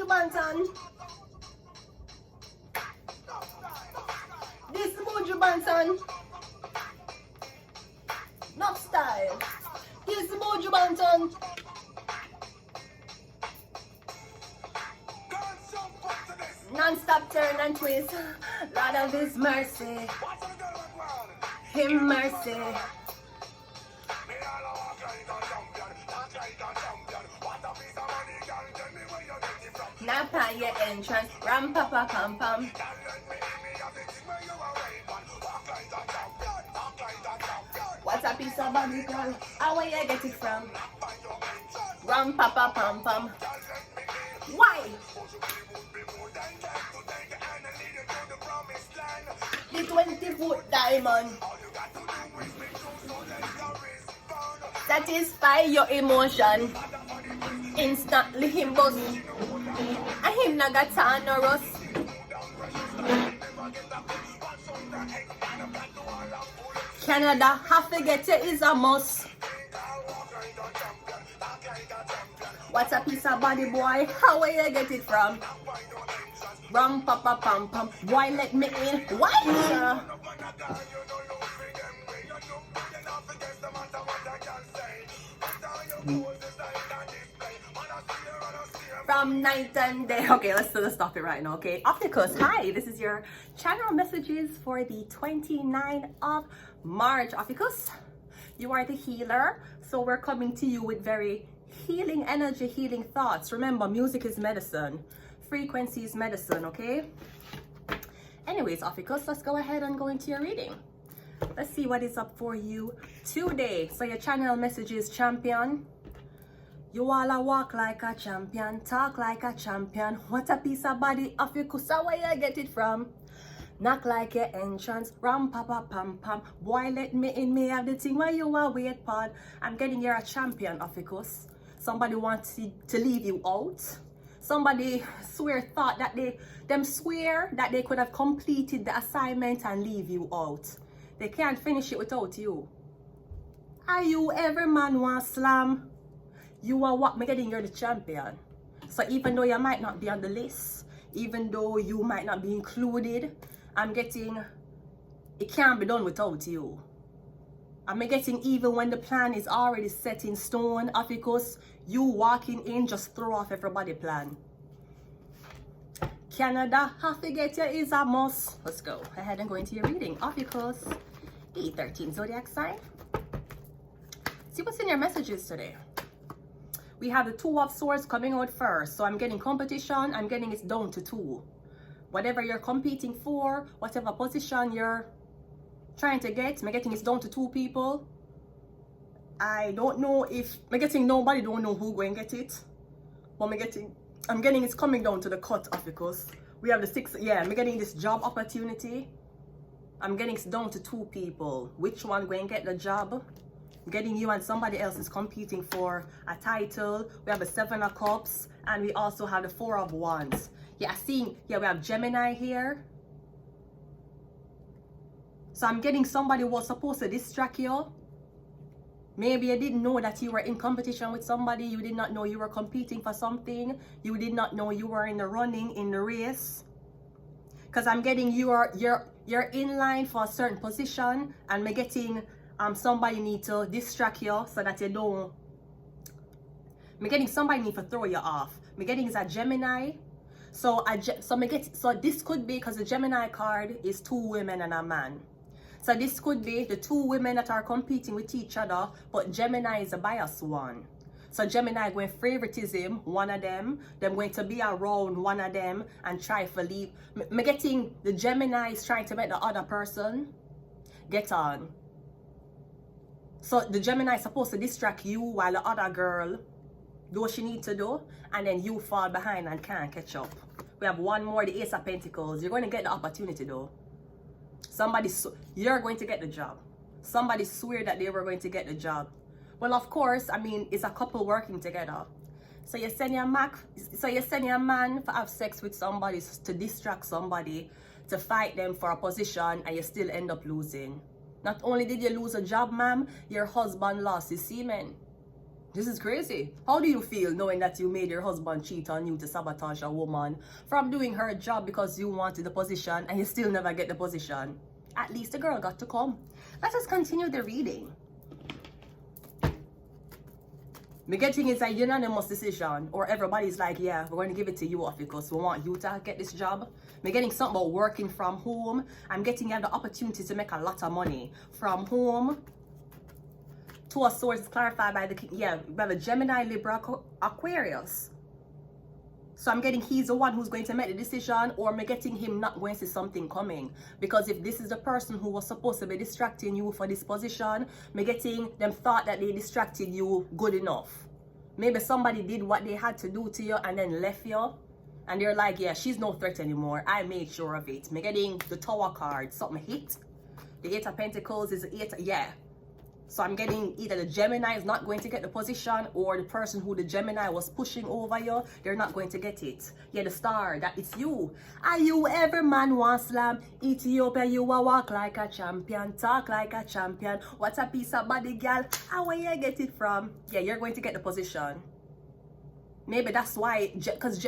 Banton. This Mojo Banton. Enough style. This Mojo Banton. Non-stop turn and twist. Lord of His mercy. Him mercy. Knock on your entrance. Ram papa pam pam. What a piece of body girl. How where you get it from? Ram papa pam pam. Why? The 20-foot diamond. Satisfy your emotion. Instantly him bust. And him na got time no rust. Canada, have to get you is a must. What a piece of body boy. How where you get it from? Rum papa pam pam. Boy let me in. Why? From night and day. Okay, let's stop it right now. Okay, OPHIUCHUS, hi, this is your channel messages for the 29th of March. OPHIUCHUS, you are the healer, so we're coming to you with very healing energy, healing thoughts. Remember, music is medicine, frequency is medicine. Okay, anyways, OPHIUCHUS, let's go ahead and go into your reading. Let's see what is up for you today. So your channel message is champion. You all a walk like a champion, talk like a champion. What a piece of body, OPHIUCHUS, where you get it from? Knock like your entrance, ram papa pam pam. Boy let me in, me have the thing where you are wait pod. I'm getting you're a champion, OPHIUCHUS. Somebody wants to leave you out. Somebody thought that them swear that they could have completed the assignment and leave you out. They can't finish it without you. Are you every man want slam? You are what me getting, you're the champion. So even though you might not be on the list, even though you might not be included, I'm getting it can't be done without you. I'm getting even when the plan is already set in stone, OPHIUCHUS, you walking in just throw off everybody's plan. Canada, have to get you is a must. Let's go ahead and go into your reading. OPHIUCHUS, the 13 zodiac sign. See what's in your messages today. We have the Two of Swords coming out first. So I'm getting competition. I'm getting it's down to 2. Whatever you're competing for, whatever position you're trying to get, I'm getting it's down to 2 people. I don't know if I'm getting nobody don't know who going to get it. But I'm getting it's coming down to the cut, OPHIUCHUS. We have the 6. Yeah, I'm getting this job opportunity. I'm getting it's down to 2 people. Which one going to get the job? Getting you and somebody else is competing for a title. We have the 7 of Cups and we also have the 4 of Wands. Yeah, we have Gemini here. So I'm getting somebody who was supposed to distract you. Maybe you didn't know that you were in competition with somebody. You did not know you were competing for something. You did not know you were in the running, in the race. Because I'm getting you're in line for a certain position and I'm getting somebody need to distract you so that you don't. I'm getting somebody need to throw you off. I'm getting is a Gemini. So this could be because the Gemini card is 2 women and a man. So this could be the 2 women that are competing with each other, but Gemini is a biased one. So Gemini going favoritism one of them, them going to be around one of them and try to leave. I'm getting the Gemini is trying to make the other person get on. So the Gemini is supposed to distract you while the other girl do what she needs to do, and then you fall behind and can't catch up. We have one more, the Ace of Pentacles. You're going to get the opportunity though. You're going to get the job. Somebody swear that they were going to get the job. Well, of course, I mean, it's a couple working together. So you send your man to have sex with somebody to distract somebody, to fight them for a position, and you still end up losing. Not only did you lose a job, ma'am, your husband lost his semen. This is crazy. How do you feel knowing that you made your husband cheat on you to sabotage a woman from doing her job because you wanted the position and you still never get the position? At least the girl got to come. Let us continue the reading. Me getting is a unanimous decision, or everybody's like, yeah, we're going to give it to you because we want you to get this job. Me getting something about working from home. I'm getting you have the opportunity to make a lot of money from home. To a source clarified by the king. Yeah, we have a Gemini, Libra, Aquarius. So I'm getting he's the one who's going to make the decision, or I'm getting him not going to see something coming. Because if this is the person who was supposed to be distracting you for this position, I'm getting them thought that they distracted you good enough. Maybe somebody did what they had to do to you and then left you. And they're like, yeah, she's no threat anymore. I made sure of it. I'm getting the Tower card. Something hit. The Eight of Pentacles is the Eight. Yeah. So I'm getting either the Gemini is not going to get the position, or the person who the Gemini was pushing over you, they're not going to get it. Yeah, the Star, that it's you. Are you ever man want slam? Ethiopia, you a walk like a champion, talk like a champion. What a piece of body, girl. How where you get it from? Yeah, you're going to get the position. Maybe that's why, because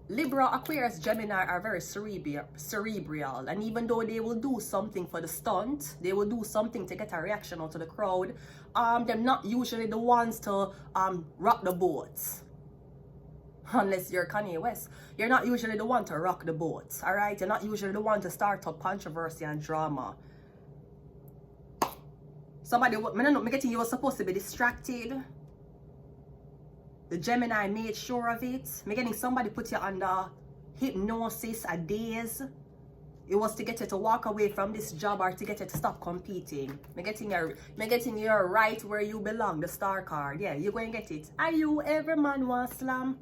Libra, Aquarius, Gemini are very cerebral, and even though they will do something for the stunt, they will do something to get a reaction out of the crowd, they're not usually the ones to rock the boats. Unless you're Kanye West, you're not usually the one to rock the boats, all right? You're not usually the one to start up controversy and drama. Somebody, I'm getting you were supposed to be distracted. The Gemini made sure of it. I'm getting somebody put you under hypnosis a days. It was to get you to walk away from this job or to get you to stop competing. I'm getting you right where you belong, the Star card. Yeah, you're going to get it. Are you ever man want slam?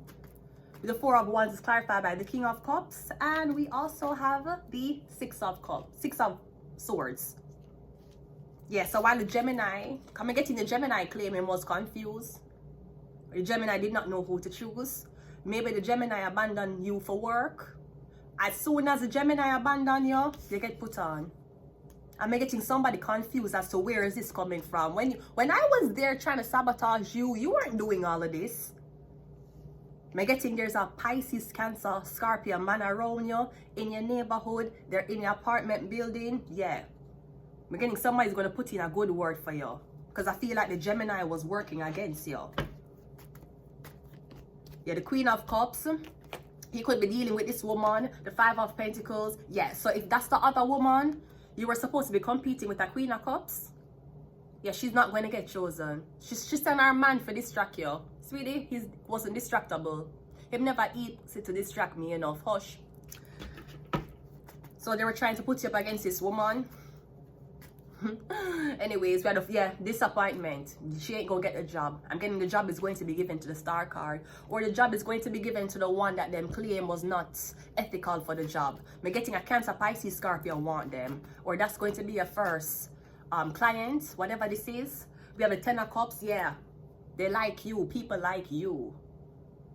The Four of Wands is clarified by the King of Cups. And we also have the Six of Swords. Yeah, so while the Gemini, I'm getting the Gemini claiming was confused. The Gemini did not know who to choose. Maybe the Gemini abandoned you for work. As soon as the Gemini abandon you, you get put on. I'm getting somebody confused as to where is this coming from. When I was there trying to sabotage you, you weren't doing all of this. I'm getting there's a Pisces, Cancer, Scorpio man around you in your neighborhood. They're in your apartment building. Yeah. I'm getting somebody's going to put in a good word for you. Because I feel like the Gemini was working against you. Yeah, the Queen of Cups. He could be dealing with this woman. The Five of Pentacles. Yeah, so if that's the other woman, you were supposed to be competing with the Queen of Cups. Yeah, she's not going to get chosen. She's sending her man for distract you. Sweetie, he wasn't distractable. He never eats to distract me enough. Hush. So they were trying to put you up against this woman. Anyways, we had disappointment. She ain't gonna get the job. I'm getting the job is going to be given to the Star card, or the job is going to be given to the one that them claim was not ethical for the job. I'm getting a Cancer, Pisces, Scorpio want them, or that's going to be a first client, whatever this is. We have a Ten of Cups. Yeah, they like you. People like you.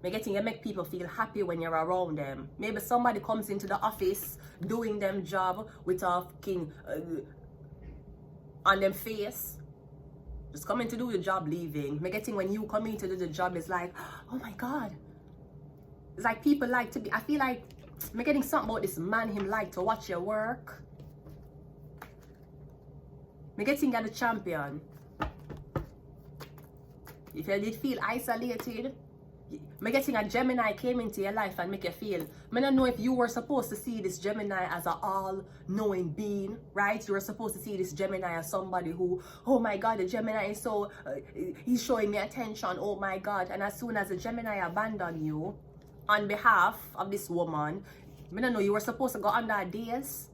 I'm getting you make people feel happy when you're around them. Maybe somebody comes into the office doing them job with a fucking on them face, just coming to do the job, leaving. I'm getting when you come in to do the job, it's like, oh my God. It's like people like to be, I feel like I'm getting something about this man, him like to watch your work. I'm getting at the champion. If you did feel isolated, I'm getting a Gemini came into your life and make you feel, I don't know if you were supposed to see this Gemini as an all-knowing being, right? You were supposed to see this Gemini as somebody who, oh my God, the Gemini is so, he's showing me attention, oh my God. And as soon as the Gemini abandoned you on behalf of this woman, I don't know, you were supposed to go under a days.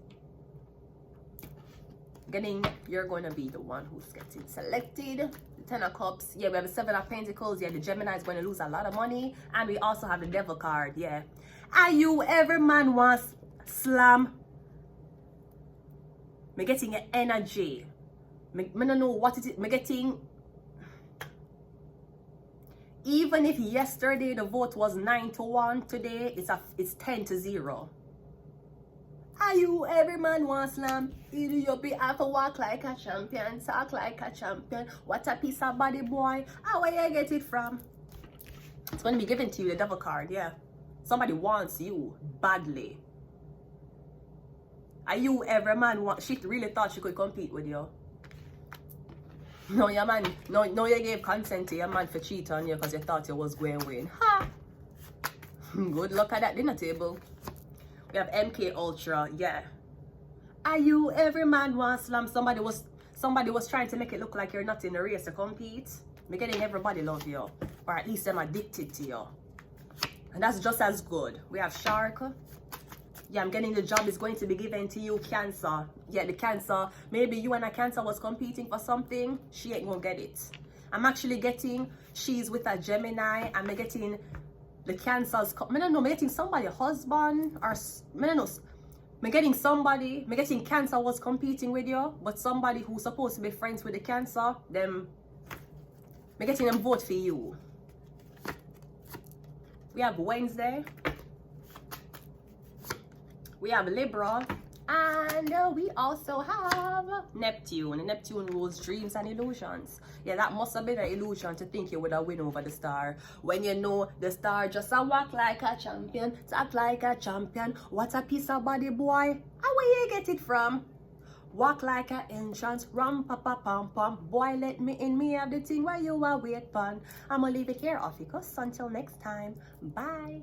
You're going to be the one who's getting selected. The Ten of Cups. Yeah, we have the Seven of Pentacles. Yeah, the Gemini is going to lose a lot of money. And we also have the Devil card. Yeah. Are you ever man wants slam? Me getting an energy. Me don't know what it is. Me getting... Even if yesterday the vote was 9-1, today it's 10-0. Are you every man wants slam? You be have to walk like a champion, talk like a champion. What a piece of body, boy. How where you get it from? It's going to be given to you, the devil card, yeah. Somebody wants you badly. Are you every man want? She really thought she could compete with you. No, your man, no, you gave consent to your man for cheat on you because you thought you was going to win. Ha! Good luck at that dinner table. We have MK Ultra, yeah. Are you every man wants slam? Somebody was trying to make it look like you're not in the race to compete. We're getting everybody love you, or at least them addicted to you, and that's just as good. We have Shark. Yeah, I'm getting the job is going to be given to you, Cancer. Yeah, the Cancer. Maybe you and a Cancer was competing for something. She ain't gonna get it. I'm actually getting she's with a Gemini. I'm getting the Cancers. I don't know. I'm getting somebody, a husband, or I don't know. I'm getting somebody. I'm getting Cancer was competing with you, but somebody who's supposed to be friends with the Cancer. I'm getting them vote for you. We have Wednesday. We have Libra. And we also have Neptune. And Neptune rules dreams and illusions. Yeah, that must have been an illusion to think you would have win over the star. When you know the star just a walk like a champion, talk like a champion. What a piece of body, boy. How where you get it from? Walk like an entrance, rum pa pa pam pam. Boy, let me in, me have the thing where you are wait pon. I'ma leave it here, Ophiuchus. Until next time, bye.